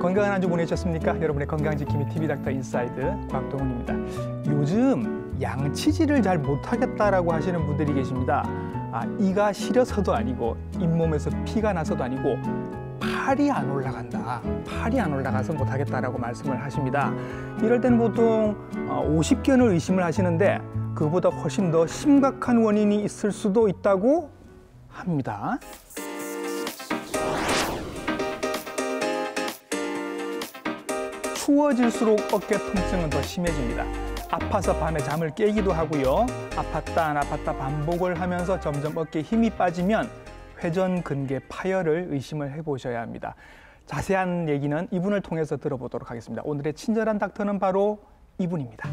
건강한 한 주 보내셨습니까? 여러분의 건강지킴이 TV 닥터 인사이드 곽동훈입니다. 요즘 양치질을 잘 못하겠다라고 하시는 분들이 계십니다. 이가 시려서도 아니고 잇몸에서 피가 나서도 아니고 팔이 안 올라간다. 팔이 안 올라가서 못하겠다라고 말씀을 하십니다. 이럴 때는 보통 50견을 의심을 하시는데 그보다 훨씬 더 심각한 원인이 있을 수도 있다고 합니다. 추워질수록 어깨 통증은 더 심해집니다. 아파서 밤에 잠을 깨기도 하고요. 아팠다 안 아팠다 반복을 하면서 점점 어깨에 힘이 빠지면 회전근개 파열을 의심을 해보셔야 합니다. 자세한 얘기는 이분을 통해서 들어보도록 하겠습니다. 오늘의 친절한 닥터는 바로 이분입니다.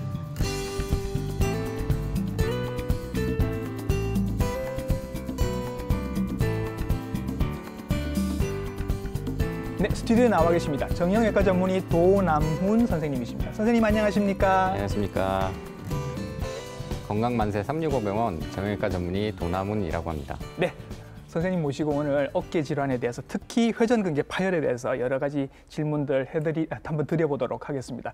네, 스튜디오에 나와 계십니다. 정형외과 전문의 도남훈 선생님이십니다. 선생님 안녕하십니까? 안녕하십니까. 건강만세 365병원 정형외과 전문의 도남훈이라고 합니다. 네, 선생님 모시고 오늘 어깨 질환에 대해서 특히 회전근개 파열에 대해서 여러 가지 질문들 한번 드려보도록 하겠습니다.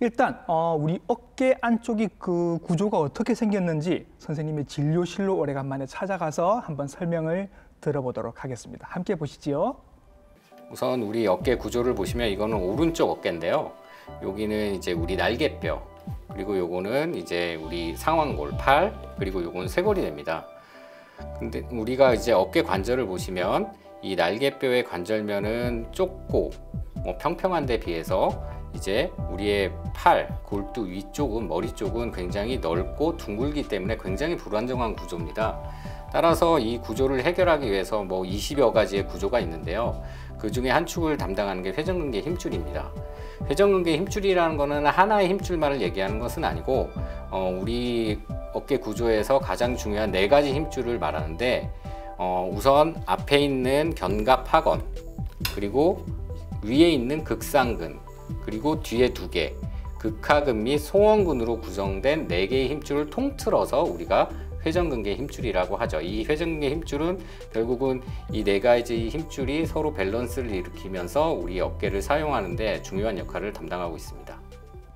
일단 우리 어깨 안쪽이 그 구조가 어떻게 생겼는지 선생님의 진료실로 오래간만에 찾아가서 한번 설명을 들어보도록 하겠습니다. 함께 보시지요. 우선 우리 어깨 구조를 보시면 이거는 오른쪽 어깨인데요. 여기는 이제 우리 날개뼈, 그리고 요거는 이제 우리 상완골, 팔, 그리고 요거는 쇄골이 됩니다. 근데 우리가 이제 어깨 관절을 보시면 이 날개뼈의 관절면은 좁고 평평한 데 비해서 이제 우리의 팔, 골두 위쪽은, 머리 쪽은 굉장히 넓고 둥글기 때문에 굉장히 불안정한 구조입니다. 따라서 이 구조를 해결하기 위해서 20여 가지의 구조가 있는데요. 그 중에 한 축을 담당하는 게 회전근개 힘줄입니다. 회전근개 힘줄이라는 것은 하나의 힘줄만을 얘기하는 것은 아니고 우리 어깨 구조에서 가장 중요한 4가지 힘줄을 말하는데 우선 앞에 있는 견갑하건, 그리고 위에 있는 극상근, 그리고 뒤에 2개, 극하근 및 송원근으로 구성된 4개의 힘줄을 통틀어서 우리가 회전근개 힘줄이라고 하죠. 이 회전근개 힘줄은 결국은 이 4가지 힘줄이 서로 밸런스를 일으키면서 우리 어깨를 사용하는 데 중요한 역할을 담당하고 있습니다.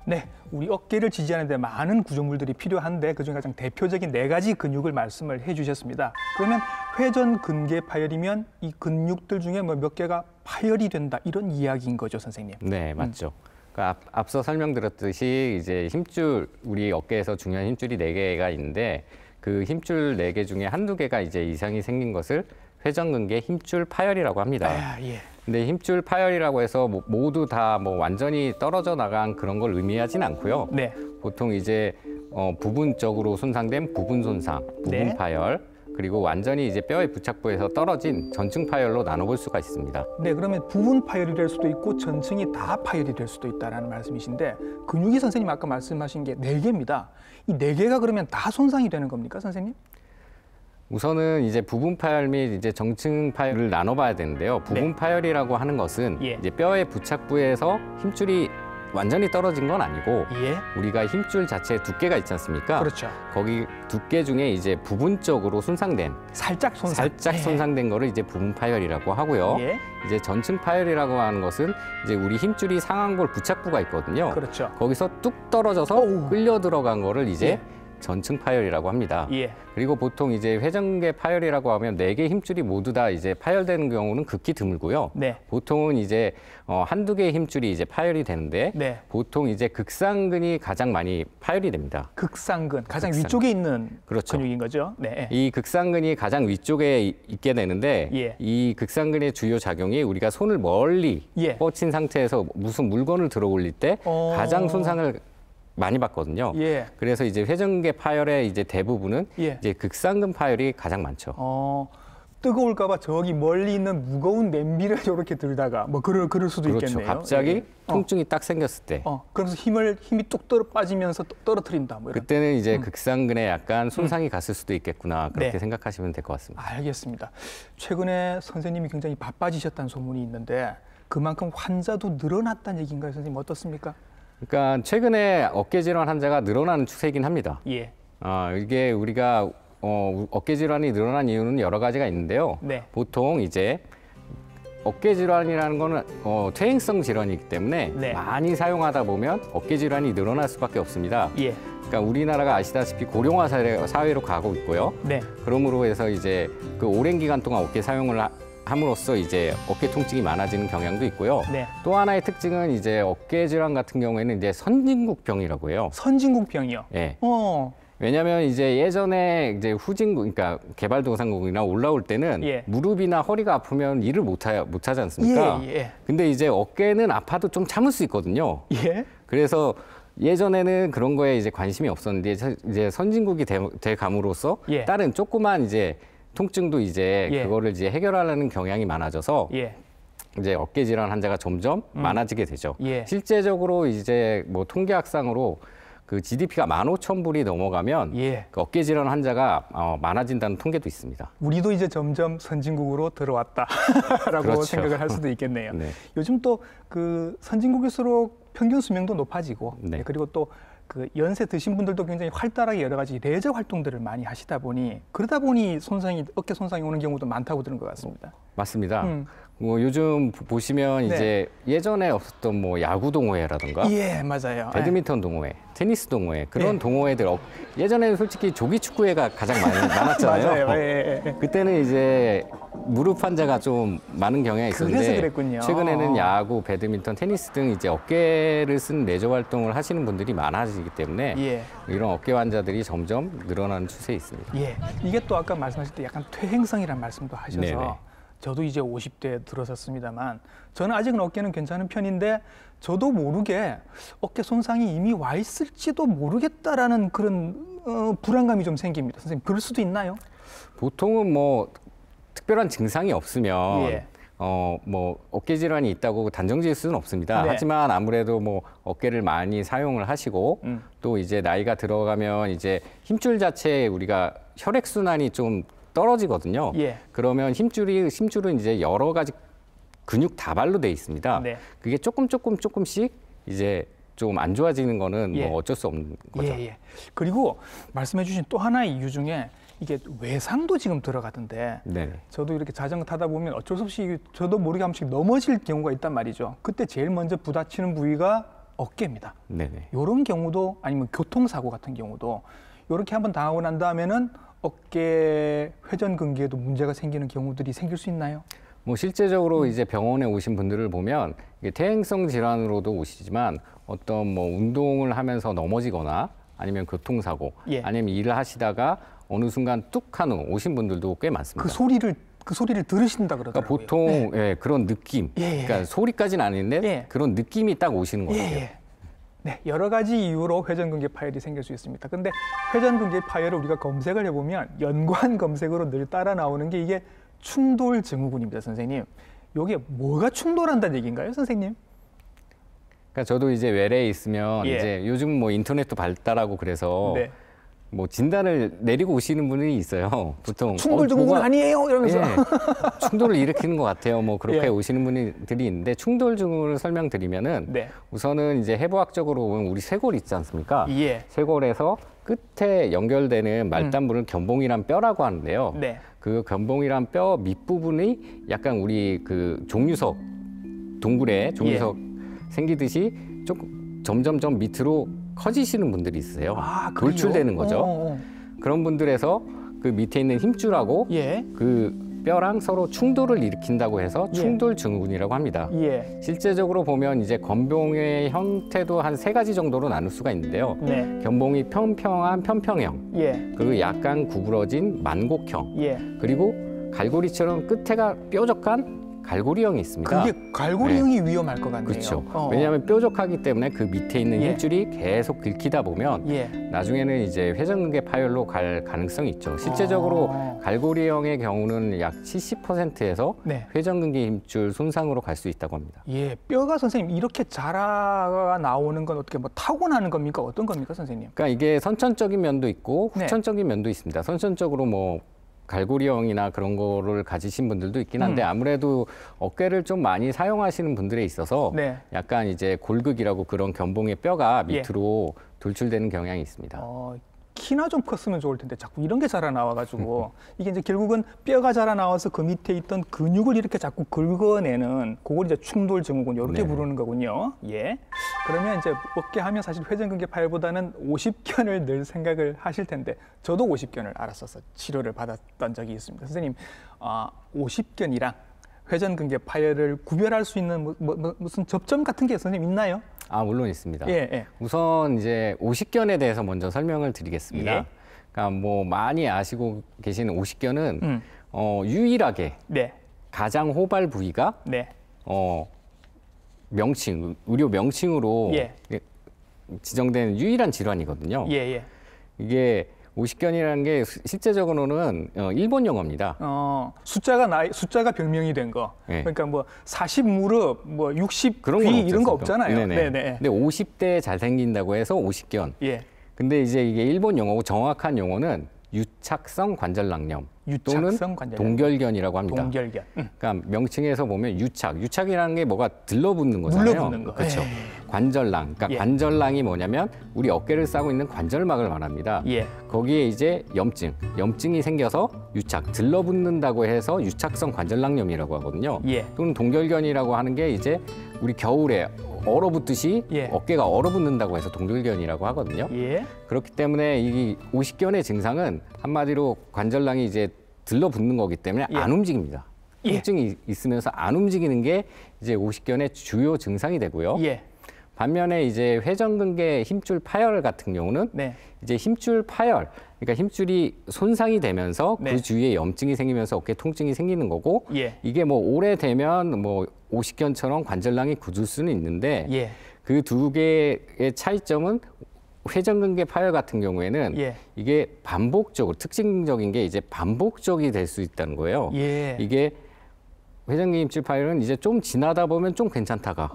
네, 우리 어깨를 지지하는 데 많은 구조물들이 필요한데 그중에 가장 대표적인 4가지 근육을 말씀을 해주셨습니다. 그러면 회전근개 파열이면 이 근육들 중에 몇 개가 파열이 된다, 이런 이야기인 거죠, 선생님? 네, 맞죠. 그러니까 앞서 설명드렸듯이 이제 힘줄, 우리 어깨에서 중요한 힘줄이 4개가 있는데 그 힘줄 4개 중에 한두 개가 이제 이상이 생긴 것을 회전근개 힘줄 파열이라고 합니다. 예. 근데 힘줄 파열이라고 해서 모두 다 완전히 떨어져 나간 그런 걸 의미하진 않고요. 네. 보통 이제 부분적으로 손상된 부분 손상, 부분 네. 파열, 그리고 완전히 이제 뼈의 부착부에서 떨어진 전층 파열로 나눠볼 수가 있습니다. 네, 그러면 부분 파열이 될 수도 있고 전층이 다 파열이 될 수도 있다는 말씀이신데 근육이 선생님 아까 말씀하신 게 4개입니다. 이 4개가 그러면 다 손상이 되는 겁니까, 선생님? 우선은 이제 부분 파열 및 이제 정층 파열을 나눠봐야 되는데요. 부분 네. 파열이라고 하는 것은 예. 이제 뼈의 부착부에서 힘줄이 완전히 떨어진 건 아니고 예. 우리가 힘줄 자체에 두께가 있지 않습니까? 그렇죠. 거기 두께 중에 이제 부분적으로 손상된, 살짝 손상된 거를 이제 부분 파열이라고 하고요. 예. 이제 전층 파열이라고 하는 것은 이제 우리 힘줄이 상완골 부착부가 있거든요. 그렇죠. 거기서 뚝 떨어져서 끌려 들어간 거를 이제 전층 파열이라고 합니다. 예. 그리고 보통 이제 회전근개 파열이라고 하면 4개 힘줄이 모두 다 이제 파열되는 경우는 극히 드물고요. 네. 보통은 이제 한두 개의 힘줄이 이제 파열이 되는데 네. 보통 이제 극상근이 가장 많이 파열이 됩니다. 극상근, 가장 위쪽에 있는 그렇죠. 근육인 거죠. 네. 이 극상근이 가장 위쪽에 있게 되는데 예. 이 극상근의 주요 작용이 우리가 손을 멀리 예. 뻗친 상태에서 무슨 물건을 들어 올릴 때 가장 손상을 많이 받거든요. 예. 그래서 이제 회전근개 파열의 이제 대부분은 이제 극상근 파열이 가장 많죠. 뜨거울까봐 저기 멀리 있는 무거운 냄비를 이렇게 들다가 그럴 수도 그렇죠. 있겠네요. 갑자기 통증이 딱 생겼을 때. 그래서 힘이 뚝 빠지면서 떨어뜨린다. 그때는 이제 극상근에 약간 손상이 갔을 수도 있겠구나, 그렇게 네. 생각하시면 될 것 같습니다. 알겠습니다. 최근에 선생님이 굉장히 바빠지셨다는 소문이 있는데 그만큼 환자도 늘어났다는 얘기인가요, 선생님? 어떻습니까? 그러니까 최근에 어깨 질환 환자가 늘어나는 추세이긴 합니다. 예. 이게 우리가 어깨 질환이 늘어난 이유는 여러 가지가 있는데요. 네. 보통 이제 어깨 질환이라는 거는 퇴행성 질환이기 때문에 네. 많이 사용하다 보면 어깨 질환이 늘어날 수밖에 없습니다. 예. 그러니까 우리나라가 아시다시피 고령화 사회로 가고 있고요. 네. 그러므로 해서 이제 그 오랜 기간 동안 어깨 사용을 함으로써 이제 어깨 통증이 많아지는 경향도 있고요. 네. 또 하나의 특징은 이제 어깨 질환 같은 경우에는 이제 선진국병이라고 해요. 선진국병이요. 예. 어. 왜냐하면 이제 예전에 이제 후진국, 그러니까 개발도상국이나 올라올 때는 예. 무릎이나 허리가 아프면 일을 못 하지 않습니까? 예, 예. 근데 이제 어깨는 아파도 좀 참을 수 있거든요. 예. 그래서 예전에는 그런 거에 이제 관심이 없었는데 이제 선진국이 돼 감으로써 예. 다른 조그만 이제 통증도 이제 예. 그거를 이제 해결하려는 경향이 많아져서 예. 이제 어깨 질환 환자가 점점 많아지게 되죠. 예. 실제적으로 이제 뭐 통계학상으로 그 GDP가 15,000불이 넘어가면 예. 그 어깨 질환 환자가 많아진다는 통계도 있습니다. 우리도 이제 점점 선진국으로 들어왔다라고 그렇죠. 생각을 할 수도 있겠네요. 네. 요즘 또 그 선진국일수록 평균 수명도 높아지고 네. 그리고 또 그 연세 드신 분들도 굉장히 활달하게 여러 가지 레저 활동들을 많이 하시다 보니 그러다 보니 어깨 손상이 오는 경우도 많다고 들은 것 같습니다. 맞습니다. 음. 뭐 요즘 보시면 네. 이제 예전에 없었던 뭐 야구 동호회라든가 예, 맞아요. 배드민턴 동호회, 테니스 동호회 그런 예. 동호회들 예전에는 솔직히 조기 축구회가 가장 많았잖아요. 맞아요. 예, 예. 그때는 이제 무릎 환자가 좀 많은 경향이 그래서 있었는데 그랬군요. 최근에는 야구, 배드민턴, 테니스 등 이제 어깨를 쓴 레저 활동을 하시는 분들이 많아지기 때문에 예. 이런 어깨 환자들이 점점 늘어나는 추세에 있습니다. 예, 이게 또 아까 말씀하실 때 약간 퇴행성이라는 말씀도 하셔서 네네. 저도 이제 50대에 들어섰습니다만 저는 아직은 어깨는 괜찮은 편인데 저도 모르게 어깨 손상이 이미 와 있을지도 모르겠다라는 그런 불안감이 좀 생깁니다. 선생님, 그럴 수도 있나요? 보통은 뭐 특별한 증상이 없으면 예. 뭐 어깨 질환이 있다고 단정 지을 수는 없습니다. 네. 하지만 아무래도 뭐 어깨를 많이 사용을 하시고 또 이제 나이가 들어가면 이제 힘줄 자체에 우리가 혈액 순환이 좀 떨어지거든요. 예. 그러면 힘줄은 이제 여러 가지 근육 다발로 돼 있습니다. 네. 그게 조금씩 이제 좀 안 좋아지는 거는 예. 뭐 어쩔 수 없는 거죠. 예, 예. 그리고 말씀해주신 또 하나의 이유 중에 이게 외상도 지금 들어가던데 네. 저도 이렇게 자전거 타다 보면 어쩔 수 없이 저도 모르게 한 번씩 넘어질 경우가 있단 말이죠. 그때 제일 먼저 부딪히는 부위가 어깨입니다. 네네. 이런 경우도 아니면 교통사고 같은 경우도 이렇게 한번 당하고 난 다음에는 어깨 회전근개에도 문제가 생기는 경우들이 생길 수 있나요? 뭐 실제적으로 이제 병원에 오신 분들을 보면 이게 퇴행성 질환으로도 오시지만 어떤 뭐 운동을 하면서 넘어지거나 아니면 교통사고 예. 아니면 일을 하시다가 어느 순간 뚝 한 후 오신 분들도 꽤 많습니다. 그 소리를 들으신다 그러니까 그러더라고요. 보통 네. 예, 그런 느낌, 예, 예. 그러니까 소리까지는 아닌데 예. 그런 느낌이 딱 오시는 것 같아요. 예. 네, 여러 가지 이유로 회전근개 파열이 생길 수 있습니다. 근데 회전근개 파열을 우리가 검색을 해보면 연관 검색으로 늘 따라 나오는 게 이게 충돌 증후군입니다, 선생님. 이게 뭐가 충돌한다는 얘기인가요, 선생님? 그러니까 저도 이제 외래에 있으면 예. 이제 요즘 뭐 인터넷도 발달하고 그래서 네. 뭐 진단을 내리고 오시는 분이 있어요. 보통 충돌 증후군 아니에요, 이러면서. 예, 충돌을 일으키는 것 같아요. 뭐 그렇게 예. 오시는 분들이 있는데 충돌 증후를 설명드리면은 네. 우선은 이제 해부학적으로 보면 우리 쇄골 있지 않습니까? 예. 쇄골에서 끝에 연결되는 말단부를 견봉이란 뼈라고 하는데요. 네. 그 견봉이란 뼈 밑부분이 약간 우리 그 종유석 동굴에 종유석 예. 생기듯이 조금 점점점 밑으로 커지시는 분들이 있어요. 아, 그래요? 돌출되는 거죠. 그런 분들에서 그 밑에 있는 힘줄하고 예. 그 뼈랑 서로 충돌을 일으킨다고 해서 예. 충돌 증후군이라고 합니다. 예. 실제적으로 보면 이제 견봉의 형태도 한 3가지 정도로 나눌 수가 있는데요. 네. 견봉이 평평한 편평형, 예. 그리고 약간 구부러진 만곡형, 예. 그리고 갈고리처럼 끝에가 뾰족한 갈고리형이 있습니다. 그게 갈고리형이 위험할 것 같네요. 그렇죠. 왜냐하면 뾰족하기 때문에 그 밑에 있는 예. 힘줄이 계속 긁히다 보면 예. 나중에는 이제 회전근개 파열로 갈 가능성이 있죠. 실제적으로 갈고리형의 경우는 약 70%에서 네. 회전근개 힘줄 손상으로 갈 수 있다고 합니다. 예, 뼈가 선생님 이렇게 자라 나오는 건 어떻게 뭐 타고나는 겁니까? 어떤 겁니까, 선생님? 그러니까 이게 선천적인 면도 있고 네. 후천적인 면도 있습니다. 선천적으로 뭐 갈고리형이나 그런 거를 가지신 분들도 있긴 한데 아무래도 어깨를 좀 많이 사용하시는 분들에 있어서 네. 약간 이제 골극이라고 그런 견봉의 뼈가 예. 밑으로 돌출되는 경향이 있습니다. 키나 좀 컸으면 좋을 텐데 자꾸 이런 게 자라나와가지고 이게 이제 결국은 뼈가 자라나와서 그 밑에 있던 근육을 이렇게 자꾸 긁어내는 그걸 이제 충돌 증후군 이렇게 네. 부르는 거군요. 예. 그러면 이제 어깨 하면 사실 회전근개 파열보다는 50견을 늘 생각을 하실 텐데 저도 50견을 알았어서 치료를 받았던 적이 있습니다. 선생님, 50견이랑 회전근개 파열을 구별할 수 있는 무슨 접점 같은 게 선생님 있나요? 물론 있습니다. 예, 예. 우선 이제 오십견에 대해서 먼저 설명을 드리겠습니다. 예. 그러니까 뭐 많이 아시고 계시는 오십견은 유일하게 네, 가장 호발 부위가 네, 명칭, 의료 명칭으로 예. 지정된 유일한 질환이거든요. 예, 예. 이게 오십견이라는 게 실제적으로는 일본 영어입니다. 숫자가 별명이 된 거. 네. 그러니까 뭐 40 무릎, 뭐 60 그런 귀 건 이런 거 없잖아요. 없잖아요. 네네. 네, 네. 근데 50대에 잘생긴다고 해서 오십견. 예. 근데 이제 이게 일본 용어고 정확한 용어는 유착성 관절낭염 또는 유착성 관절염. 동결견이라고 합니다. 동결견. 그러니까 명칭에서 보면 유착이라는 게 뭐가 들러붙는 거잖아요. 눌러붙는 거. 그렇죠. 예. 관절낭. 그러니까 예. 관절낭이 뭐냐면 우리 어깨를 싸고 있는 관절막을 말합니다. 예. 거기에 이제 염증이 생겨서 들러붙는다고 해서 유착성 관절낭염이라고 하거든요. 예. 또는 동결견이라고 하는 게 이제 우리 겨울에 얼어붙듯이 예. 어깨가 얼어붙는다고 해서 동결견이라고 하거든요. 예. 그렇기 때문에 이 오십견의 증상은 한마디로 관절낭이 이제 들러붙는 거기 때문에 예. 안 움직입니다. 예. 통증이 있으면서 안 움직이는 게 이제 오십견의 주요 증상이 되고요. 예. 반면에 이제 회전근개 힘줄 파열 같은 경우는 네. 이제 힘줄 파열, 그러니까 힘줄이 손상이 되면서 네. 그 주위에 염증이 생기면서 어깨 통증이 생기는 거고 예. 이게 뭐 오래되면 뭐 오십견처럼 관절낭이 굳을 수는 있는데 예. 그 두 개의 차이점은 회전근개 파열 같은 경우에는 예. 이게 반복적으로 특징적인 게 이제 반복적이 될 수 있다는 거예요. 예. 이게 회전근개 힘줄 파열은 이제 좀 지나다 보면 좀 괜찮다가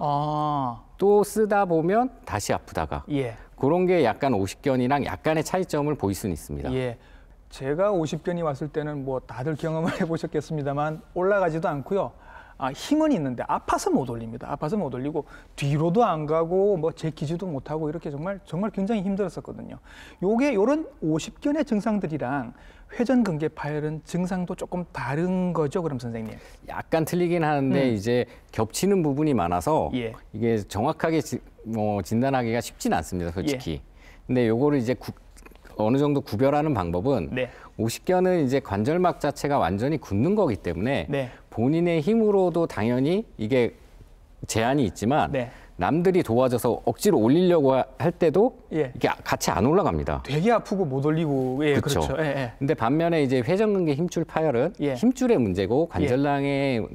또 쓰다 보면 다시 아프다가 예. 그런 게 약간 오십견이랑 약간의 차이점을 보일 수는 있습니다. 예. 제가 50견이 왔을 때는 뭐 다들 경험을 해보셨겠습니다만 올라가지도 않고요. 힘은 있는데 아파서 못 올립니다. 아파서 못 올리고 뒤로도 안 가고 뭐 제키지도 못하고 이렇게 정말 굉장히 힘들었었거든요. 요런 50견의 증상들이랑 회전근개 파열은 증상도 조금 다른 거죠, 그럼 선생님? 약간 틀리긴 하는데 이제 겹치는 부분이 많아서 예. 이게 정확하게 진단하기가 쉽진 않습니다, 솔직히. 근데 요거를 이제 어느 정도 구별하는 방법은 네. 오십견은 이제 관절막 자체가 완전히 굳는 거기 때문에 네. 본인의 힘으로도 당연히 이게 제한이 있지만 네. 남들이 도와줘서 억지로 올리려고 할 때도 예. 이게 같이 안 올라갑니다. 되게 아프고 못 올리고 예, 그쵸. 그렇죠. 예, 예. 근데 반면에 이제 회전근개 힘줄 파열은 예. 힘줄의 문제고 관절낭의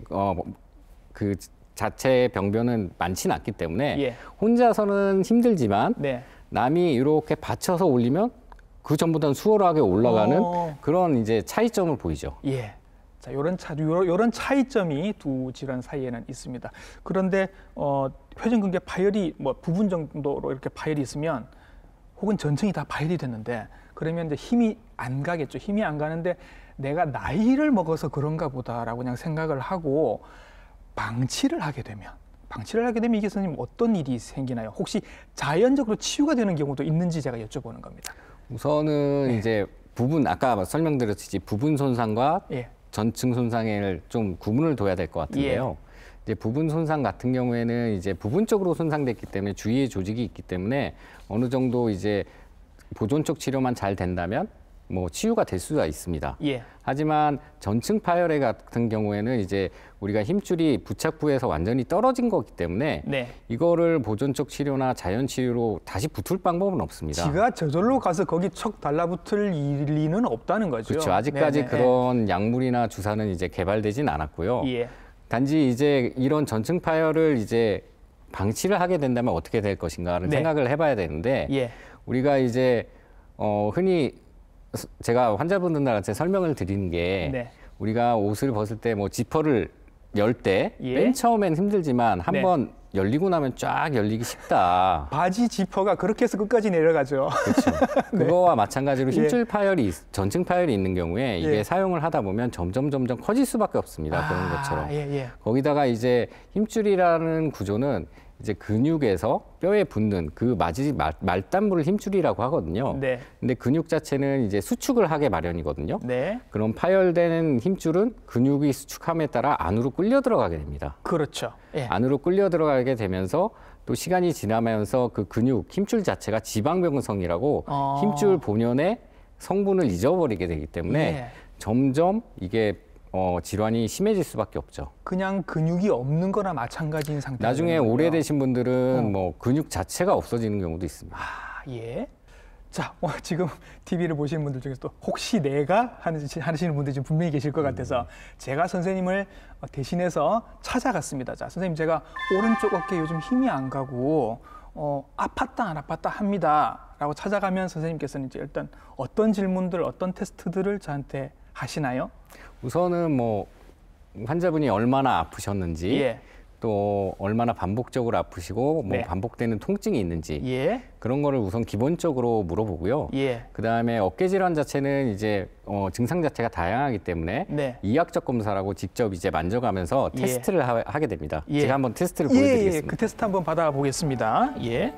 그 자체 병변은 많지는 않기 때문에 예. 혼자서는 힘들지만 네. 남이 이렇게 받쳐서 올리면 그 전보다는 수월하게 올라가는 그런 이제 차이점을 보이죠. 예. 자, 요런 차이점이 두 질환 사이에는 있습니다. 그런데 회전근개 파열이 뭐 부분 정도로 이렇게 파열이 있으면 혹은 전층이 다 파열이 됐는데 그러면 이제 힘이 안 가겠죠. 힘이 안 가는데 내가 나이를 먹어서 그런가 보다라고 그냥 생각을 하고 방치를 하게 되면 이게 선생님 어떤 일이 생기나요? 혹시 자연적으로 치유가 되는 경우도 있는지 제가 여쭤보는 겁니다. 우선은 이제 아까 설명드렸듯이 부분 손상과 예. 전층 손상을 좀 구분을 둬야 될 것 같은데요. 이제 부분 손상 같은 경우에는 이제 부분적으로 손상됐기 때문에 주위에 조직이 있기 때문에 어느 정도 이제 보존적 치료만 잘 된다면 뭐 치유가 될 수가 있습니다. 예. 하지만 전층 파열의 같은 경우에는 이제 우리가 힘줄이 부착부에서 완전히 떨어진 거기 때문에 네. 이거를 보존적 치료나 자연 치료로 다시 붙을 방법은 없습니다. 지가 저절로 가서 거기 척 달라붙을 리는 없다는 거죠. 그렇죠. 아직까지 네네. 그런 약물이나 주사는 이제 개발되진 않았고요. 예. 단지 이제 이런 전층 파열을 이제 방치를 하게 된다면 어떻게 될 것인가를 네. 생각을 해봐야 되는데 예. 우리가 이제 흔히 제가 환자분들한테 설명을 드리는 게 네. 우리가 옷을 벗을 때 뭐 지퍼를 열 때 예. 맨 처음엔 힘들지만 네. 한번 열리고 나면 쫙 열리기 쉽다. 바지 지퍼가 그렇게 해서 끝까지 내려가죠. 그렇죠. 그거와 마찬가지로 예. 힘줄 파열이 전층 파열이 있는 경우에 이게 예. 사용을 하다 보면 점점 커질 수밖에 없습니다. 그런 것처럼. 예, 예. 거기다가 이제 힘줄이라는 구조는 이제 근육에서 뼈에 붙는 그 말단부를 힘줄이라고 하거든요. 네. 근데 근육 자체는 이제 수축을 하게 마련이거든요. 네. 그럼 파열되는 힘줄은 근육이 수축함에 따라 안으로 끌려 들어가게 됩니다. 그렇죠. 예. 안으로 끌려 들어가게 되면서 또 시간이 지나면서 그 근육 힘줄 자체가 지방병성이라고 힘줄 본연의 성분을 잊어버리게 되기 때문에 예. 점점 이게 질환이 심해질 수밖에 없죠. 그냥 근육이 없는 거나 마찬가지인 상태. 나중에 오래되신 분들은 뭐 근육 자체가 없어지는 경우도 있습니다. 아, 예. 자, 지금 TV를 보시는 분들 중에서 또 혹시 내가 하시는 분들이 지금 분명히 계실 것 같아서 제가 선생님을 대신해서 찾아갔습니다. 자, 선생님 제가 오른쪽 어깨 요즘 힘이 안 가고 아팠다 안 아팠다 합니다. 라고 찾아가면 선생님께서는 이제 일단 어떤 질문들, 어떤 테스트들을 저한테 하시나요? 우선은 뭐 환자분이 얼마나 아프셨는지 예. 또 얼마나 반복적으로 아프시고 뭐 네. 반복되는 통증이 있는지 예. 그런 거를 우선 기본적으로 물어보고요. 예. 그다음에 어깨 질환 자체는 이제 증상 자체가 다양하기 때문에 네. 이학적 검사라고 직접 이제 만져가면서 예. 테스트를 하게 됩니다. 예. 제가 한번 테스트를 예, 보여드리겠습니다. 그 테스트 한번 받아보겠습니다. 예.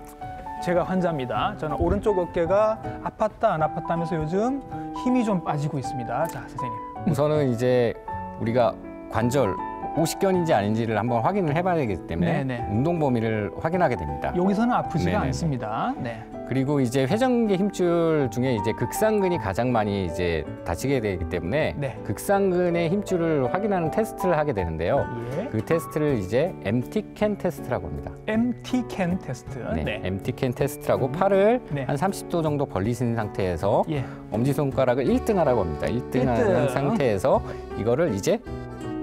제가 환자입니다. 저는 오른쪽 어깨가 아팠다 안 아팠다 하면서 요즘 힘이 좀 빠지고 있습니다. 자, 선생님. 우선은 이제 우리가 관절 오십견인지 아닌지를 한번 확인을 해봐야 되기 때문에 네네. 운동 범위를 확인하게 됩니다. 여기서는 아프지가 네네네. 않습니다. 네. 그리고 이제 회전근개 힘줄 중에 이제 극상근이 가장 많이 이제 다치게 되기 때문에 네. 극상근의 힘줄을 확인하는 테스트를 하게 되는데요. 예. 그 테스트를 이제 MTcan 테스트라고 합니다. MTcan 테스트. 네, MTcan 테스트라고 팔을 네. 한 30도 정도 벌리신 상태에서 예. 엄지손가락을 1등하라고 합니다. 1등 하는 상태에서 이거를 이제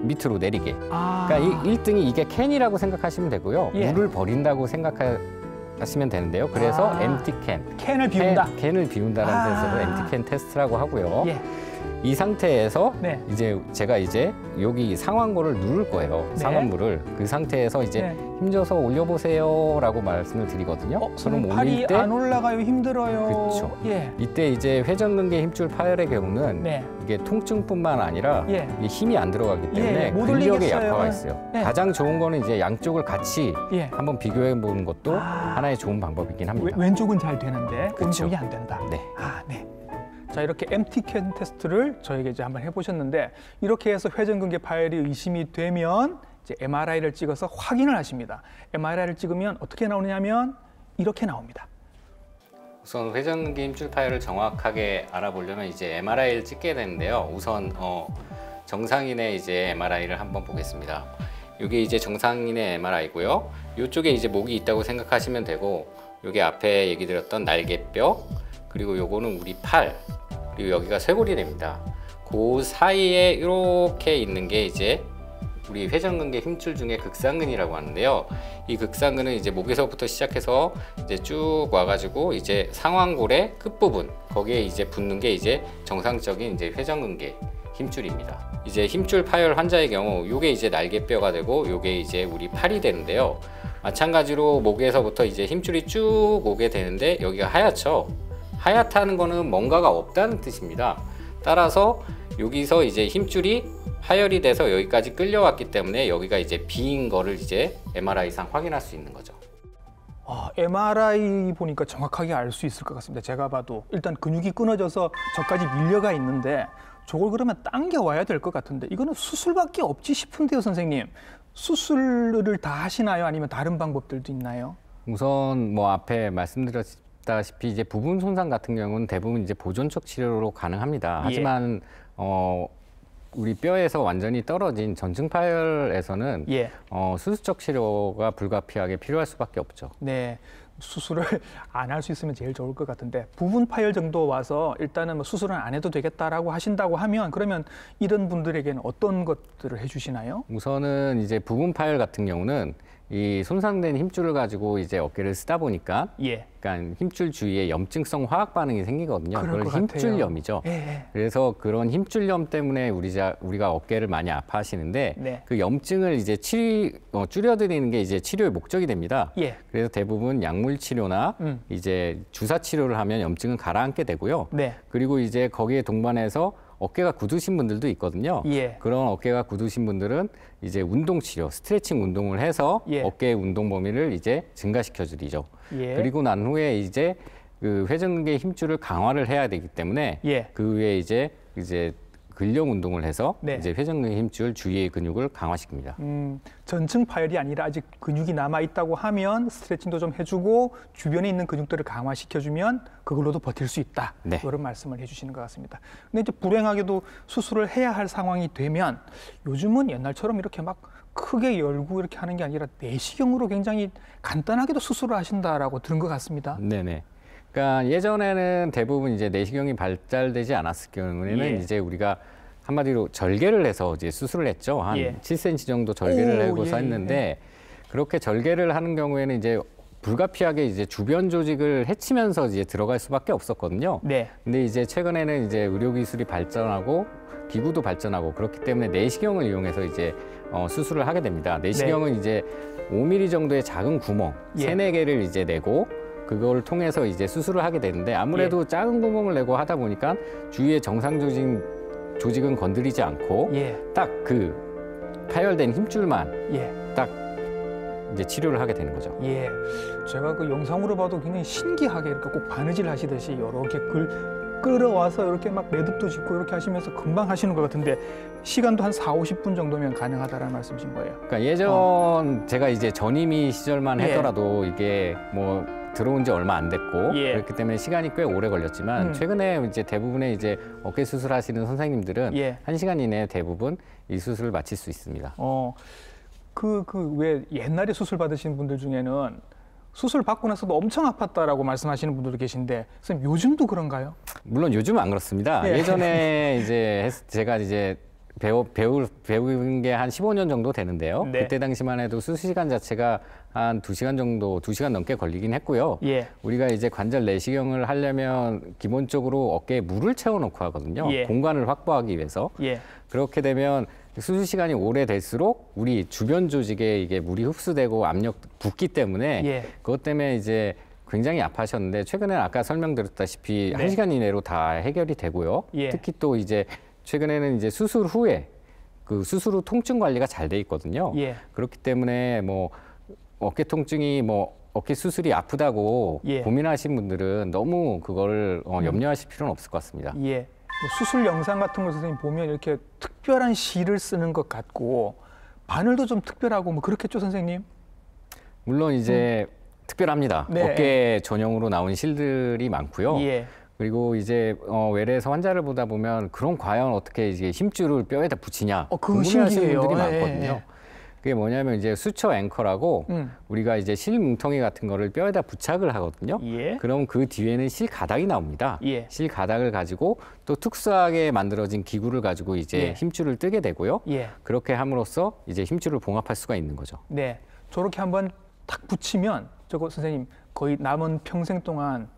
밑으로 내리게. 아. 그러니까 1등이 이게 캔이라고 생각하시면 되고요. 예. 물을 버린다고 생각하시면 되는데요. 그래서 MTcan. 캔을 비운다. 캔을 비운다는 아. 테스트를 MTcan 테스트라고 하고요. 예. 이 상태에서 네. 이제 제가 이제 여기 상완골을 누를 거예요. 네. 상완부를. 그 상태에서 이제 네. 힘줘서 올려보세요라고 말씀을 드리거든요. 그럼 팔이 안 올라가요, 힘들어요. 그렇죠. 예. 이때 이제 회전근개 힘줄 파열의 경우는 네. 이게 통증뿐만 아니라 예. 이게 힘이 안 들어가기 때문에 예, 못 근력에 올리겠어요. 약화가 있어요. 예. 가장 좋은 거는 이제 양쪽을 같이 예. 한번 비교해 보는 것도 아. 하나의 좋은 방법이긴 합니다. 왼쪽은 잘 되는데 그쵸. 오른쪽이 안 된다. 네. 아, 네. 자, 이렇게 MTcan 테스트를 저에게 이제 한번 해보셨는데 이렇게 해서 회전근개 파열이 의심이 되면 이제 MRI를 찍어서 확인을 하십니다. MRI를 찍으면 어떻게 나오냐면 이렇게 나옵니다. 우선 회전근개 힘줄 파열을 정확하게 알아보려면 이제 MRI를 찍게 되는데요. 우선 정상인의 이제 MRI를 한번 보겠습니다. 이게 이제 정상인의 MRI고요. 이쪽에 이제 목이 있다고 생각하시면 되고, 여기 앞에 얘기 드렸던 날개뼈, 그리고 요거는 우리 팔, 그리고 여기가 쇄골이랍니다. 그 사이에 이렇게 있는 게 이제 우리 회전근개 힘줄 중에 극상근이라고 하는데요. 이 극상근은 이제 목에서부터 시작해서 이제 쭉 와가지고 이제 상완골의 끝부분, 거기에 이제 붙는 게 이제 정상적인 이제 회전근개 힘줄입니다. 이제 힘줄 파열 환자의 경우 요게 이제 날개뼈가 되고 요게 이제 우리 팔이 되는데요. 마찬가지로 목에서부터 이제 힘줄이 쭉 오게 되는데 여기가 하얗죠. 하얗다는 거는 뭔가가 없다는 뜻입니다. 따라서 여기서 이제 힘줄이 파열이 돼서 여기까지 끌려왔기 때문에 여기가 이제 비인 거를 이제 MRI상 확인할 수 있는 거죠. MRI 보니까 정확하게 알 수 있을 것 같습니다. 제가 봐도 일단 근육이 끊어져서 저까지 밀려가 있는데 저걸 그러면 당겨와야 될 것 같은데 이거는 수술밖에 없지 싶은데요, 선생님. 수술을 다 하시나요? 아니면 다른 방법들도 있나요? 우선 뭐 앞에 말씀드렸다시피 이제 부분 손상 같은 경우는 대부분 이제 보존적 치료로 가능합니다. 하지만 우리 뼈에서 완전히 떨어진 전증 파열에서는 수술적 치료가 불가피하게 필요할 수밖에 없죠. 네. 수술을 안 할 수 있으면 제일 좋을 것 같은데 부분 파열 정도 와서 일단은 뭐 수술은 안 해도 되겠다라고 하신다고 하면 그러면 이런 분들에게는 어떤 것들을 해주시나요? 우선은 이제 부분 파열 같은 경우는 이 손상된 힘줄을 가지고 이제 어깨를 쓰다 보니까 그러니까 힘줄 주위에 염증성 화학 반응이 생기거든요. 그걸 힘줄염이죠. 그래서 그런 힘줄염 때문에 우리가 어깨를 많이 아파하시는데 그 염증을 이제 줄여드리는 게 이제 치료의 목적이 됩니다. 그래서 대부분 약물 치료나 이제 주사 치료를 하면 염증은 가라앉게 되고요. 그리고 이제 거기에 동반해서 어깨가 굳으신 분들도 있거든요. 예. 그런 어깨가 굳으신 분들은 이제 운동 치료, 스트레칭 운동을 해서 예. 어깨의 운동 범위를 이제 증가시켜 드리죠. 예. 그리고 난 후에 이제 그 회전근개 힘줄을 강화를 해야 되기 때문에 예. 그 후에 이제 근력 운동을 해서 네. 이제 회전근개 힘줄 주위의 근육을 강화시킵니다. 전층 파열이 아니라 아직 근육이 남아 있다고 하면 스트레칭도 좀 해주고 주변에 있는 근육들을 강화시켜주면 그걸로도 버틸 수 있다. 네. 이런 말씀을 해주시는 것 같습니다. 근데 이제 불행하게도 수술을 해야 할 상황이 되면 요즘은 옛날처럼 이렇게 막 크게 열고 이렇게 하는 게 아니라 내시경으로 굉장히 간단하게도 수술을 하신다라고 들은 것 같습니다. 네네. 그러니까 예전에는 대부분 이제 내시경이 발달되지 않았을 경우에는 예. 이제 우리가 한마디로 절개를 해서 이제 수술을 했죠. 한 예. 7cm 정도 절개를 오, 하고서 예, 했는데 그렇게 절개를 하는 경우에는 이제 불가피하게 이제 주변 조직을 해치면서 이제 들어갈 수밖에 없었거든요. 네. 근데 이제 최근에는 이제 의료 기술이 발전하고 기구도 발전하고 그렇기 때문에 내시경을 이용해서 이제 수술을 하게 됩니다. 내시경은 이제 5mm 정도의 작은 구멍 예. 3-4개를 이제 내고 그걸 통해서 이제 수술을 하게 되는데 아무래도 작은 구멍을 내고 하다 보니까 주위의 정상 조직은 건드리지 않고 예. 딱 그 파열된 힘줄만 예. 딱 이제 치료를 하게 되는 거죠. 예. 제가 그 영상으로 봐도 굉장히 신기하게 이렇게 꼭 바느질 하시듯이 이렇게 끌어와서 이렇게 막 매듭도 짓고 이렇게 하시면서 금방 하시는 것 같은데 시간도 한 40-50분 정도면 가능하다라는 말씀이신 거예요. 그러니까 예전 제가 이제 전임의 시절만 예. 했더라도 이게 뭐 들어온 지 얼마 안 됐고 예. 그렇기 때문에 시간이 꽤 오래 걸렸지만 최근에 이제 대부분의 이제 어깨 수술하시는 선생님들은 예. 1시간 이내에 대부분 이 수술을 마칠 수 있습니다. 왜 옛날에 수술 받으신 분들 중에는 수술 받고 나서도 엄청 아팠다라고 말씀하시는 분들도 계신데 선생님 요즘도 그런가요? 물론 요즘은 안 그렇습니다. 예. 예전에 이제 제가 이제 배운 게 한 15년 정도 되는데요. 네. 그때 당시만 해도 수술 시간 자체가 한 2시간 정도, 2시간 넘게 걸리긴 했고요. 예. 우리가 이제 관절 내시경을 하려면 기본적으로 어깨에 물을 채워놓고 하거든요. 예. 공간을 확보하기 위해서. 예. 그렇게 되면 수술 시간이 오래될수록 우리 주변 조직에 이게 물이 흡수되고 압력 붙기 때문에 예. 그것 때문에 이제 굉장히 아파하셨는데 최근에는 아까 설명드렸다시피 네. 1시간 이내로 다 해결이 되고요. 예. 특히 또 이제 최근에는 이제 수술 후에 그 수술 후 통증 관리가 잘 돼 있거든요. 예. 그렇기 때문에 뭐 어깨 통증이 뭐 어깨 수술이 아프다고 예. 고민하신 분들은 너무 그거를 염려하실 필요는 없을 것 같습니다. 예. 뭐 수술 영상 같은 거 선생님 보면 이렇게 특별한 실을 쓰는 것 같고 바늘도 좀 특별하고 뭐 그렇겠죠 선생님? 물론 이제 특별합니다. 네. 어깨 전용으로 나온 실들이 많고요. 예. 그리고 이제 외래에서 환자를 보다 보면 그럼 과연 어떻게 이제 힘줄을 뼈에다 붙이냐 그거 궁금해하시는 신기해요. 분들이 예, 많거든요. 예. 그게 뭐냐면 이제 수처 앵커라고 우리가 이제 실 뭉텅이 같은 거를 뼈에다 부착을 하거든요. 예. 그럼 그 뒤에는 실 가닥이 나옵니다. 예. 실 가닥을 가지고 또 특수하게 만들어진 기구를 가지고 이제 예. 힘줄을 뜨게 되고요. 예. 그렇게 함으로써 이제 힘줄을 봉합할 수가 있는 거죠. 네. 저렇게 한번 탁 붙이면 저거 선생님 거의 남은 평생 동안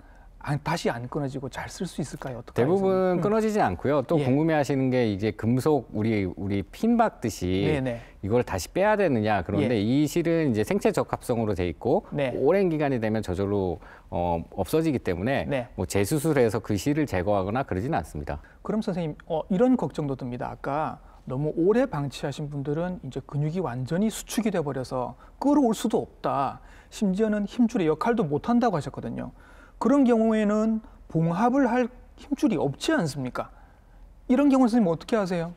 다시 안 끊어지고 잘 쓸 수 있을까요? 어떡해요, 대부분 선생님? 끊어지지 않고요. 또 예. 궁금해하시는 게 이게 금속 우리 핀 박듯이 네네. 이걸 다시 빼야 되느냐. 그런데 예. 이 실은 이제 생체 적합성으로 돼 있고 네. 오랜 기간이 되면 저절로 없어지기 때문에 네. 뭐 재수술해서 그 실을 제거하거나 그러지는 않습니다. 그럼 선생님 이런 걱정도 듭니다. 아까 너무 오래 방치하신 분들은 이제 근육이 완전히 수축이 돼 버려서 끌어올 수도 없다. 심지어는 힘줄의 역할도 못 한다고 하셨거든요. 그런 경우에는 봉합을 할 힘줄이 없지 않습니까? 이런 경우 선생님 어떻게 하세요?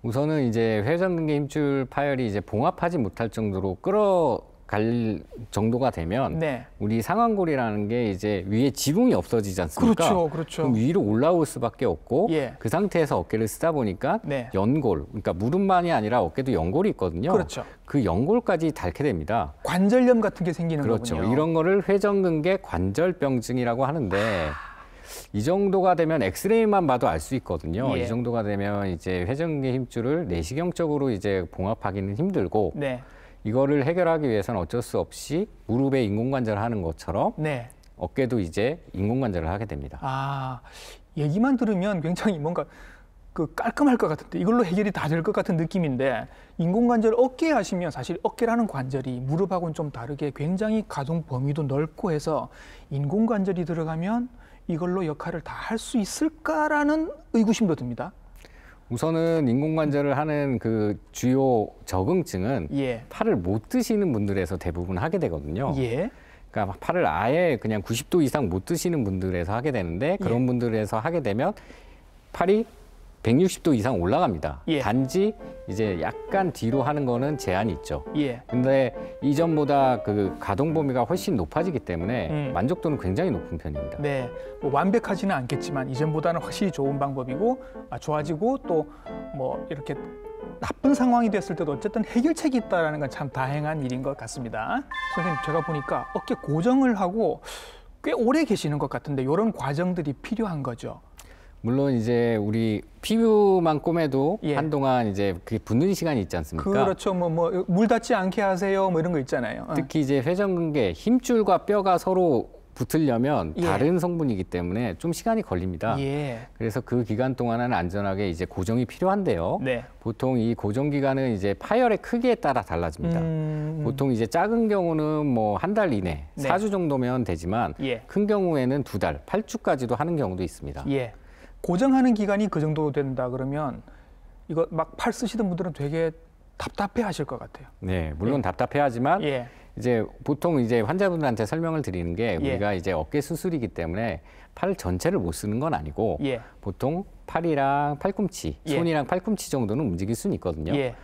우선은 이제 회전근개 힘줄 파열이 이제 봉합하지 못할 정도로 끌어갈 정도가 되면 네. 우리 상완골이라는 게 이제 위에 지붕이 없어지지 않습니까? 그렇죠, 그렇죠. 그럼 위로 올라올 수밖에 없고 예. 그 상태에서 어깨를 쓰다 보니까 네. 연골, 그러니까 무릎만이 아니라 어깨도 연골이 있거든요. 그렇죠. 그 연골까지 닳게 됩니다. 관절염 같은 게 생기는 그렇죠. 거군요. 이런 거를 회전근개 관절병증이라고 하는데 이 정도가 되면 엑스레이만 봐도 알 수 있거든요. 예. 이 정도가 되면 이제 회전근개 힘줄을 내시경적으로 이제 봉합하기는 힘들고 네. 이거를 해결하기 위해서는 어쩔 수 없이 무릎에 인공관절을 하는 것처럼 네. 어깨도 이제 인공관절을 하게 됩니다. 얘기만 들으면 굉장히 뭔가 깔끔할 것 같은데 이걸로 해결이 다 될 것 같은 느낌인데 인공관절 어깨 하시면 사실 어깨라는 관절이 무릎하고는 좀 다르게 굉장히 가동 범위도 넓고 해서 인공관절이 들어가면 이걸로 역할을 다 할 수 있을까라는 의구심도 듭니다. 우선은 인공관절을 하는 그 주요 적응증은 예. 팔을 못 드시는 분들에서 대부분 하게 되거든요. 예. 그러니까 팔을 아예 그냥 90도 이상 못 드시는 분들에서 하게 되는데 그런 분들에서 하게 되면 팔이 160도 이상 올라갑니다. 예. 단지 이제 약간 뒤로 하는 거는 제한이 있죠. 예. 근데 이전보다 그 가동 범위가 훨씬 높아지기 때문에 만족도는 굉장히 높은 편입니다. 네, 뭐 완벽하지는 않겠지만 이전보다는 확실히 좋은 방법이고 좋아지고 또 뭐 이렇게 나쁜 상황이 됐을 때도 어쨌든 해결책이 있다는 건 참 다행한 일인 것 같습니다. 선생님, 제가 보니까 어깨 고정을 하고 꽤 오래 계시는 것 같은데 이런 과정들이 필요한 거죠. 물론 이제 우리 피부만 꼬매도 예. 한동안 이제 그게 붓는 시간이 있지 않습니까? 그렇죠. 뭐 물 닿지 않게 하세요. 뭐 이런 거 있잖아요. 특히 이제 회전근개 힘줄과 뼈가 서로 붙으려면 예. 다른 성분이기 때문에 좀 시간이 걸립니다. 예. 그래서 그 기간 동안은 안전하게 이제 고정이 필요한데요. 네. 보통 이 고정 기간은 이제 파열의 크기에 따라 달라집니다. 보통 이제 작은 경우는 뭐 한 달 이내, 네. 4주 정도면 되지만 예. 큰 경우에는 2달, 8주까지도 하는 경우도 있습니다. 예. 고정하는 기간이 그 정도 된다 그러면 이거 막 팔 쓰시던 분들은 되게 답답해 하실 것 같아요. 네, 물론 답답해하지만 예. 이제 보통 이제 환자분들한테 설명을 드리는 게 예. 우리가 이제 어깨 수술이기 때문에 팔 전체를 못 쓰는 건 아니고 예. 보통 팔이랑 팔꿈치, 예. 손이랑 팔꿈치 정도는 움직일 수는 있거든요. 예.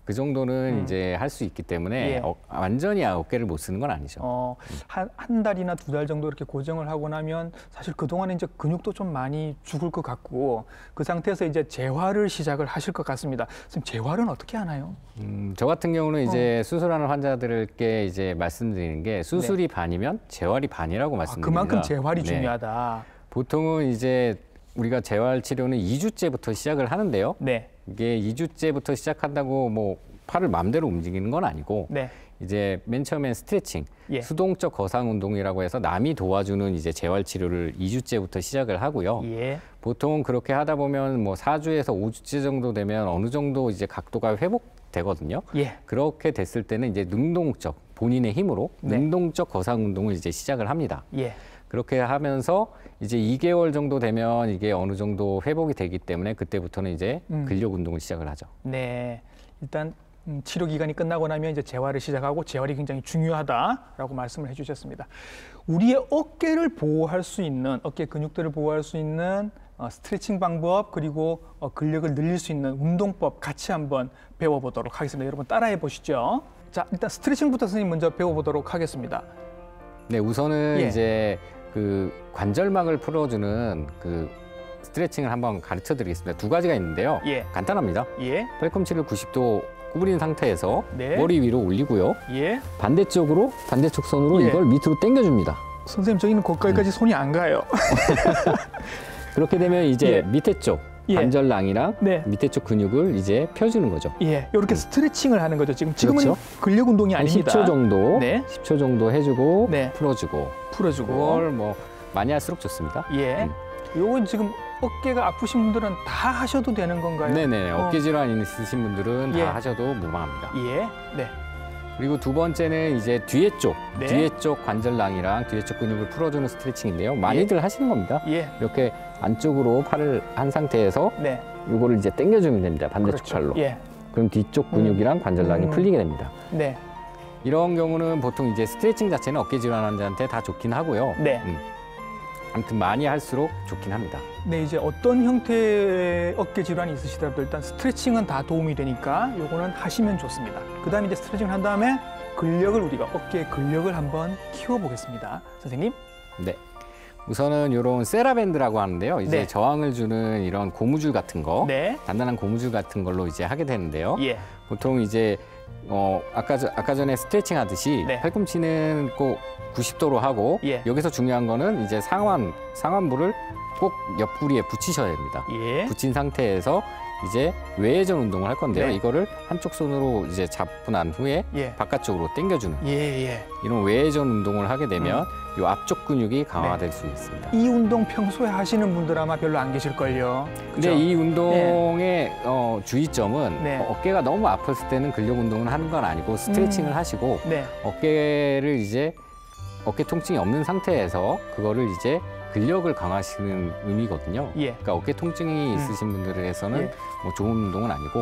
그 정도는 이제 할 수 있기 때문에 예. 완전히 어깨를 못 쓰는 건 아니죠. 한 달이나 2달 정도 이렇게 고정을 하고 나면 사실 그동안에 이제 근육도 좀 많이 죽을 것 같고 그 상태에서 이제 재활을 시작을 하실 것 같습니다. 선생님, 재활은 어떻게 하나요? 저 같은 경우는 이제 수술하는 환자들께 이제 말씀드리는 게 수술이 반이면 재활이 반이라고 말씀드립니다. 그만큼 재활이 네. 중요하다. 보통은 이제 우리가 재활 치료는 2주째부터 시작을 하는데요. 네. 이게 2주째부터 시작한다고 뭐 팔을 마음대로 움직이는 건 아니고 네. 이제 맨 처음엔 스트레칭, 예. 수동적 거상 운동이라고 해서 남이 도와주는 이제 재활 치료를 2주째부터 시작을 하고요. 예. 보통 그렇게 하다 보면 뭐 4주에서 5주째 정도 되면 어느 정도 이제 각도가 회복되거든요. 예. 그렇게 됐을 때는 이제 능동적 본인의 힘으로 네. 능동적 거상 운동을 이제 시작을 합니다. 예. 그렇게 하면서 이제 2개월 정도 되면 이게 어느 정도 회복이 되기 때문에 그때부터는 이제 근력 운동을 시작을 하죠. 네. 일단 치료 기간이 끝나고 나면 이제 재활을 시작하고 재활이 굉장히 중요하다라고 말씀을 해주셨습니다. 우리의 어깨를 보호할 수 있는 어깨 근육들을 보호할 수 있는 스트레칭 방법 그리고 근력을 늘릴 수 있는 운동법 같이 한번 배워보도록 하겠습니다. 여러분 따라해 보시죠. 자, 일단 스트레칭부터 선생님 먼저 배워보도록 하겠습니다. 네, 우선은 예. 이제 그 관절막을 풀어주는 그 스트레칭을 한번 가르쳐 드리겠습니다. 2가지가 있는데요. 예. 간단합니다. 예. 팔꿈치를 90도 구부린 상태에서 네. 머리 위로 올리고요. 예. 반대쪽 손으로 예. 이걸 밑으로 당겨줍니다. 선생님, 저기는 거기까지 손이 안 가요. 그렇게 되면 이제 예. 밑에 쪽 예. 관절낭이랑 네. 밑에 쪽 근육을 이제 펴주는 거죠. 예. 이렇게 스트레칭을 하는 거죠. 지금은 그렇죠. 근력 운동이 한 아닙니다. 10초 정도, 네. 10초 정도 해주고 네. 풀어주고 풀어주고. 그걸 뭐 많이 할수록 좋습니다. 예. 요건 지금 어깨가 아프신 분들은 다 하셔도 되는 건가요? 네네. 어깨 질환 있으신 분들은 예. 다 하셔도 무방합니다. 예. 네. 그리고 2번째는 이제 뒤에 쪽, 네. 뒤에 쪽 관절낭이랑 뒤에 쪽 근육을 풀어주는 스트레칭인데요. 많이들 하시는 겁니다. 예. 이렇게 안쪽으로 팔을 한 상태에서 네. 이거를 이제 당겨주면 됩니다. 반대쪽 그렇죠. 팔로. 예. 그럼 뒤쪽 근육이랑 관절낭이 풀리게 됩니다. 네. 이런 경우는 보통 이제 스트레칭 자체는 어깨 질환 환자한테 다 좋긴 하고요. 네. 아무튼 많이 할수록 좋긴 합니다. 네, 이제 어떤 형태의 어깨 질환이 있으시더라도 일단 스트레칭은 다 도움이 되니까 요거는 하시면 좋습니다. 그다음에 이제 스트레칭을 한 다음에 근력을 우리가 어깨 근력을 한번 키워 보겠습니다. 선생님. 네. 우선은 이런 세라밴드라고 하는데요. 이제 네. 저항을 주는 이런 고무줄 같은 거, 네. 단단한 고무줄 같은 걸로 이제 하게 되는데요. 예. 보통 이제 아까 전에 스트레칭 하듯이 네. 팔꿈치는 꼭 90도로 하고 예. 여기서 중요한 거는 이제 상완부를 꼭 옆구리에 붙이셔야 됩니다. 예. 붙인 상태에서 이제 외회전 운동을 할 건데요. 네. 이거를 한쪽 손으로 이제 잡고 난 후에 예. 바깥쪽으로 당겨주는 예, 예. 이런 외회전 운동을 하게 되면 이 앞쪽 근육이 강화될 수 있습니다. 이 운동 평소에 하시는 분들 아마 별로 안 계실걸요. 근데 그죠? 이 운동의 주의점은 네. 어깨가 너무 아팠을 때는 근력 운동을 하는 건 아니고 스트레칭을 하시고 네. 어깨를 이제 어깨 통증이 없는 상태에서 그거를 이제 근력을 강화시키는 의미거든요. 예. 그러니까 어깨 통증이 있으신 분들에서는 예. 뭐 좋은 운동은 아니고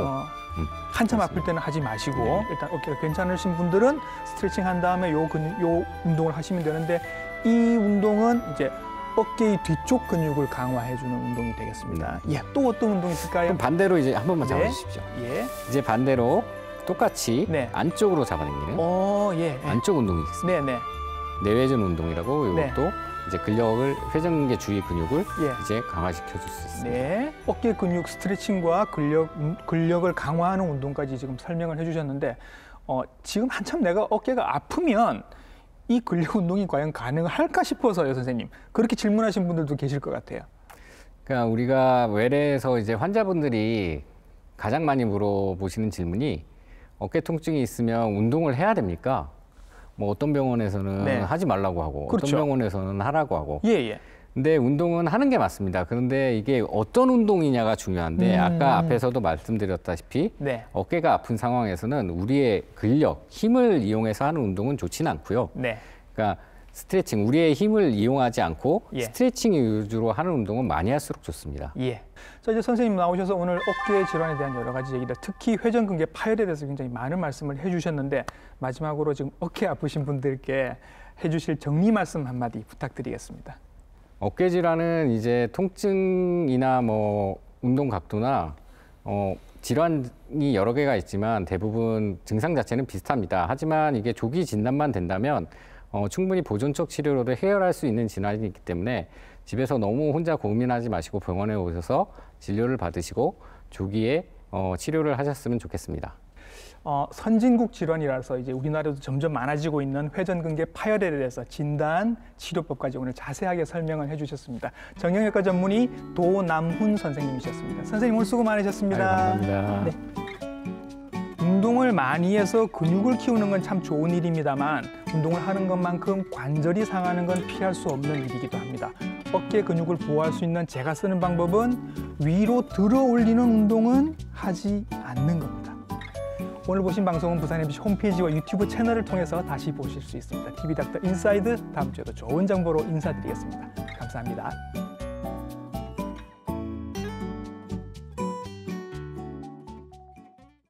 한참 그렇습니다. 아플 때는 하지 마시고 네. 일단 어깨가 괜찮으신 분들은 스트레칭 한 다음에 요 운동을 하시면 되는데 이 운동은 이제 어깨의 뒤쪽 근육을 강화해 주는 운동이 되겠습니다. 예, 또 어떤 운동이 있을까요? 그럼 반대로 이제 한 번만 네. 잡아주십시오. 예. 이제 반대로 똑같이 네. 안쪽으로 잡아당기는 예. 안쪽 운동이 있습니다. 네, 네. 내외전 운동이라고 네. 이것도 이제 근력을 회전근개 주위 근육을 예. 이제 강화시켜 줄 수 있습니다. 네. 어깨 근육 스트레칭과 근력을 강화하는 운동까지 지금 설명을 해 주셨는데 지금 한참 내가 어깨가 아프면 이 근력 운동이 과연 가능할까 싶어서요, 선생님. 그렇게 질문하신 분들도 계실 것 같아요. 그러니까 우리가 외래에서 이제 환자분들이 가장 많이 물어보시는 질문이 어깨 통증이 있으면 운동을 해야 됩니까? 뭐 어떤 병원에서는 네. 하지 말라고 하고 그렇죠. 어떤 병원에서는 하라고 하고. 예, 예. 근데 운동은 하는 게 맞습니다. 그런데 이게 어떤 운동이냐가 중요한데 아까 앞에서도 말씀드렸다시피 네. 어깨가 아픈 상황에서는 우리의 근력, 힘을 이용해서 하는 운동은 좋지는 않고요. 네. 그러니까 스트레칭, 우리의 힘을 이용하지 않고 예. 스트레칭 위주로 하는 운동은 많이 할수록 좋습니다. 예. 자, 이제 선생님 나오셔서 오늘 어깨 질환에 대한 여러 가지 얘기들, 특히 회전근개 파열에 대해서 굉장히 많은 말씀을 해주셨는데 마지막으로 지금 어깨 아프신 분들께 해주실 정리 말씀 한마디 부탁드리겠습니다. 어깨 질환은 이제 통증이나 뭐 운동 각도나 질환이 여러 개가 있지만 대부분 증상 자체는 비슷합니다. 하지만 이게 조기 진단만 된다면 충분히 보존적 치료로도 해결할 수 있는 질환이 있기 때문에 집에서 너무 혼자 고민하지 마시고 병원에 오셔서 진료를 받으시고 조기에 치료를 하셨으면 좋겠습니다. 선진국 질환이라서 이제 우리나라도 점점 많아지고 있는 회전근개 파열에 대해서 진단, 치료법까지 오늘 자세하게 설명을 해주셨습니다. 정형외과 전문의 도남훈 선생님이셨습니다. 선생님 오늘 수고 많으셨습니다. 네, 감사합니다. 네. 운동을 많이 해서 근육을 키우는 건 참 좋은 일입니다만 운동을 하는 것만큼 관절이 상하는 건 피할 수 없는 일이기도 합니다. 어깨 근육을 보호할 수 있는 제가 쓰는 방법은 위로 들어 올리는 운동은 하지 않는 겁니다. 오늘 보신 방송은 부산 MBC 홈페이지와 유튜브 채널을 통해서 다시 보실 수 있습니다. TV닥터 인사이드 다음 주에도 좋은 정보로 인사드리겠습니다. 감사합니다.